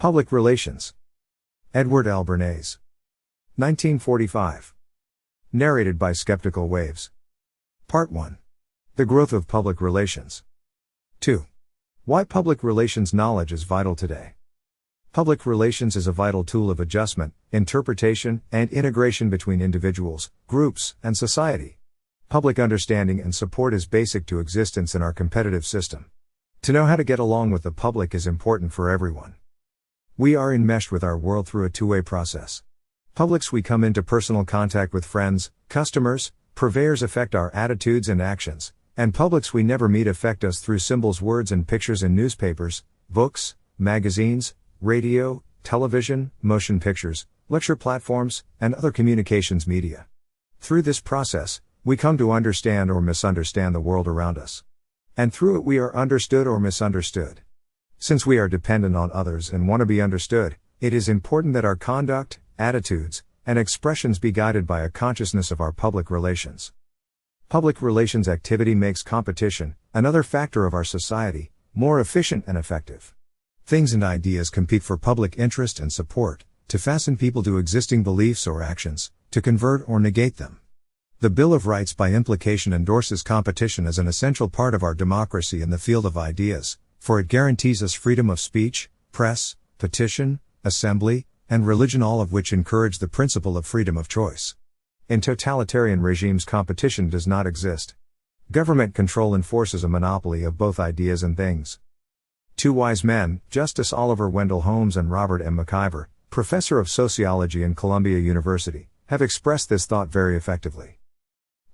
Public Relations. Edward L. Bernays. 1945. Narrated by Skeptical Waves. Part 1. The Growth of Public Relations. 2. Why public relations knowledge is vital today. Public relations is a vital tool of adjustment, interpretation, and integration between individuals, groups, and society. Public understanding and support is basic to existence in our competitive system. To know how to get along with the public is important for everyone. We are enmeshed with our world through a two-way process. Publics we come into personal contact with friends, customers, purveyors affect our attitudes and actions, and publics we never meet affect us through symbols, words, and pictures in newspapers, books, magazines, radio, television, motion pictures, lecture platforms, and other communications media. Through this process, we come to understand or misunderstand the world around us. And through it we are understood or misunderstood. Since we are dependent on others and want to be understood, it is important that our conduct, attitudes, and expressions be guided by a consciousness of our public relations. Public relations activity makes competition, another factor of our society, more efficient and effective. Things and ideas compete for public interest and support, to fasten people to existing beliefs or actions, to convert or negate them. The Bill of Rights by implication endorses competition as an essential part of our democracy in the field of ideas, for it guarantees us freedom of speech, press, petition, assembly, and religion, all of which encourage the principle of freedom of choice. In totalitarian regimes, competition does not exist. Government control enforces a monopoly of both ideas and things. Two wise men, Justice Oliver Wendell Holmes and Robert M. McIver, professor of sociology in Columbia University, have expressed this thought very effectively.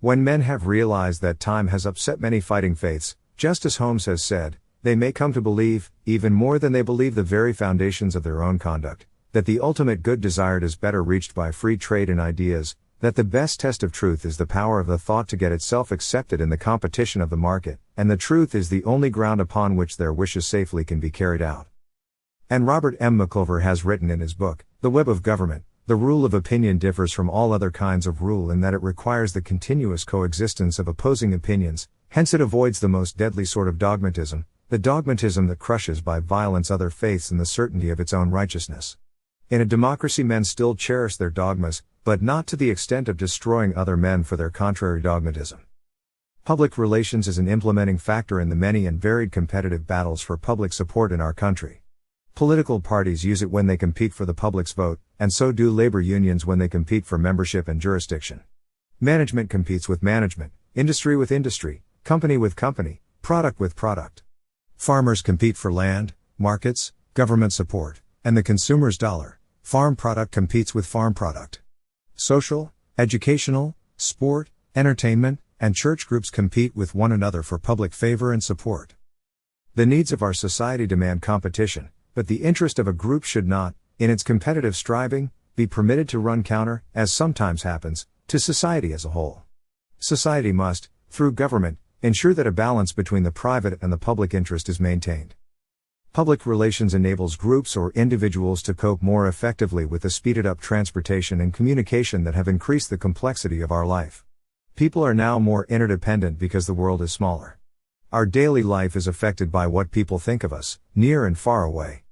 When men have realized that time has upset many fighting faiths, Justice Holmes has said, they may come to believe, even more than they believe the very foundations of their own conduct, that the ultimate good desired is better reached by free trade in ideas, that the best test of truth is the power of the thought to get itself accepted in the competition of the market, and the truth is the only ground upon which their wishes safely can be carried out. And Robert M. McIver has written in his book, The Web of Government, the rule of opinion differs from all other kinds of rule in that it requires the continuous coexistence of opposing opinions, hence it avoids the most deadly sort of dogmatism, the dogmatism that crushes by violence other faiths in the certainty of its own righteousness. In a democracy, men still cherish their dogmas, but not to the extent of destroying other men for their contrary dogmatism. Public relations is an implementing factor in the many and varied competitive battles for public support in our country. Political parties use it when they compete for the public's vote, and so do labor unions when they compete for membership and jurisdiction. Management competes with management, industry with industry, company with company, product with product. Farmers compete for land, markets, government support, and the consumer's dollar. Farm product competes with farm product. Social, educational, sport, entertainment, and church groups compete with one another for public favor and support. The needs of our society demand competition, but the interest of a group should not, in its competitive striving, be permitted to run counter, as sometimes happens, to society as a whole. Society must, through government, ensure that a balance between the private and the public interest is maintained. Public relations enables groups or individuals to cope more effectively with the speeded-up transportation and communication that have increased the complexity of our life. People are now more interdependent because the world is smaller. Our daily life is affected by what people think of us, near and far away.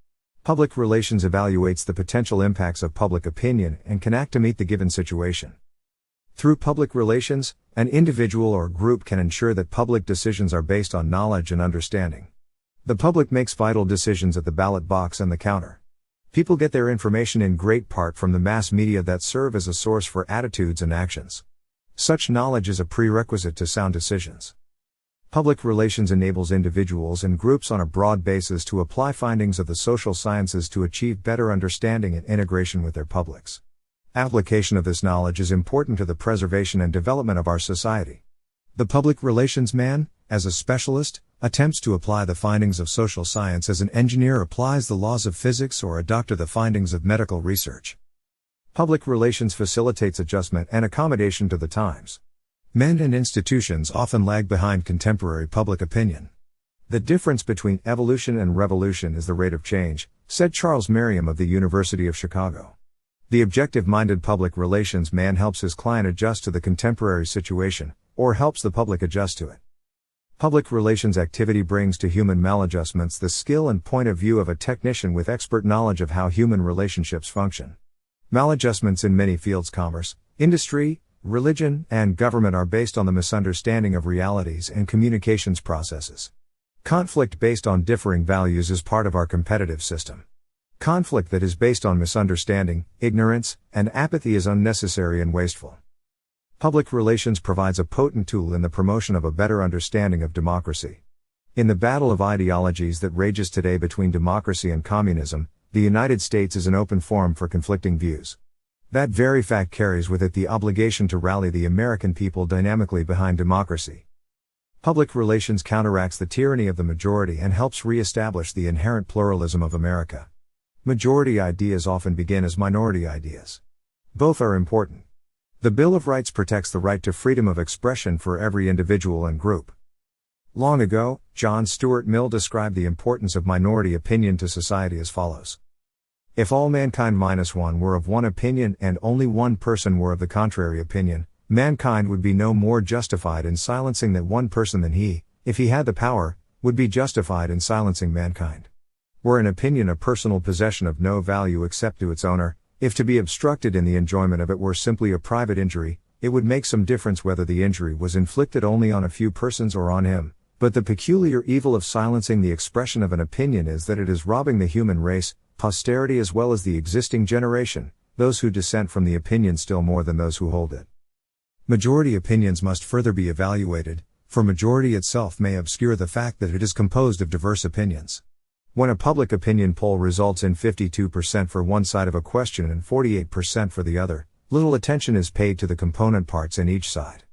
Public relations evaluates the potential impacts of public opinion and can act to meet the given situation. Through public relations, an individual or group can ensure that public decisions are based on knowledge and understanding. The public makes vital decisions at the ballot box and the counter. People get their information in great part from the mass media that serve as a source for attitudes and actions. Such knowledge is a prerequisite to sound decisions. Public relations enables individuals and groups on a broad basis to apply findings of the social sciences to achieve better understanding and integration with their publics. Application of this knowledge is important to the preservation and development of our society. The public relations man, as a specialist, attempts to apply the findings of social science as an engineer applies the laws of physics or a doctor the findings of medical research. Public relations facilitates adjustment and accommodation to the times. Men and institutions often lag behind contemporary public opinion. The difference between evolution and revolution is the rate of change, said Charles Merriam of the University of Chicago. The objective-minded public relations man helps his client adjust to the contemporary situation, or helps the public adjust to it. Public relations activity brings to human maladjustments the skill and point of view of a technician with expert knowledge of how human relationships function. Maladjustments in many fields, commerce, industry, religion, and government, are based on the misunderstanding of realities and communications processes. Conflict based on differing values is part of our competitive system. Conflict that is based on misunderstanding, ignorance, and apathy is unnecessary and wasteful. Public relations provides a potent tool in the promotion of a better understanding of democracy. In the battle of ideologies that rages today between democracy and communism, the United States is an open forum for conflicting views. That very fact carries with it the obligation to rally the American people dynamically behind democracy. Public relations counteracts the tyranny of the majority and helps re-establish the inherent pluralism of America. Majority ideas often begin as minority ideas. Both are important. The Bill of Rights protects the right to freedom of expression for every individual and group. Long ago, John Stuart Mill described the importance of minority opinion to society as follows. If all mankind minus one were of one opinion and only one person were of the contrary opinion, mankind would be no more justified in silencing that one person than he, if he had the power, would be justified in silencing mankind. Were an opinion a personal possession of no value except to its owner, if to be obstructed in the enjoyment of it were simply a private injury, it would make some difference whether the injury was inflicted only on a few persons or on him, but the peculiar evil of silencing the expression of an opinion is that it is robbing the human race, posterity as well as the existing generation, those who dissent from the opinion still more than those who hold it. Majority opinions must further be evaluated, for majority itself may obscure the fact that it is composed of diverse opinions. When a public opinion poll results in 52% for one side of a question and 48% for the other, little attention is paid to the component parts in each side.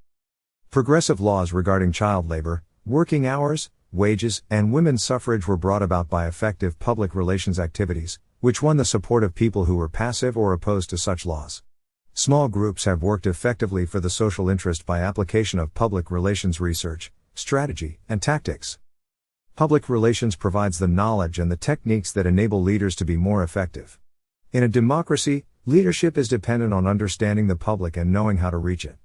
Progressive laws regarding child labor, working hours, wages, and women's suffrage were brought about by effective public relations activities, which won the support of people who were passive or opposed to such laws. Small groups have worked effectively for the social interest by application of public relations research, strategy, and tactics. Public relations provides the knowledge and the techniques that enable leaders to be more effective. In a democracy, leadership is dependent on understanding the public and knowing how to reach it.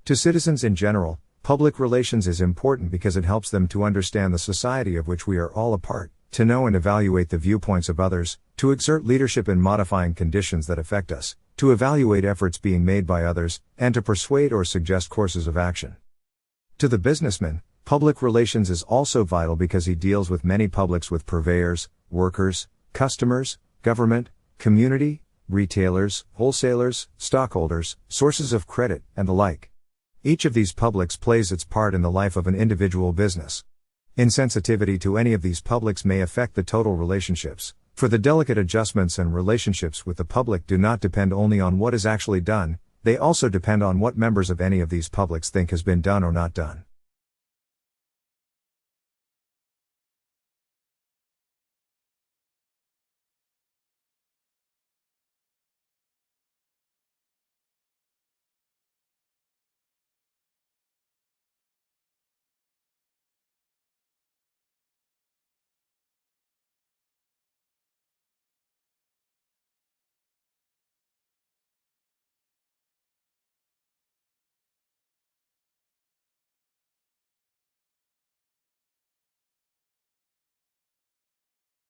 To citizens in general, public relations is important because it helps them to understand the society of which we are all a part, to know and evaluate the viewpoints of others, to exert leadership in modifying conditions that affect us, to evaluate efforts being made by others, and to persuade or suggest courses of action. To the businessman, public relations is also vital because he deals with many publics, with purveyors, workers, customers, government, community, retailers, wholesalers, stockholders, sources of credit, and the like. Each of these publics plays its part in the life of an individual business. Insensitivity to any of these publics may affect the total relationships, for the delicate adjustments and relationships with the public do not depend only on what is actually done, they also depend on what members of any of these publics think has been done or not done.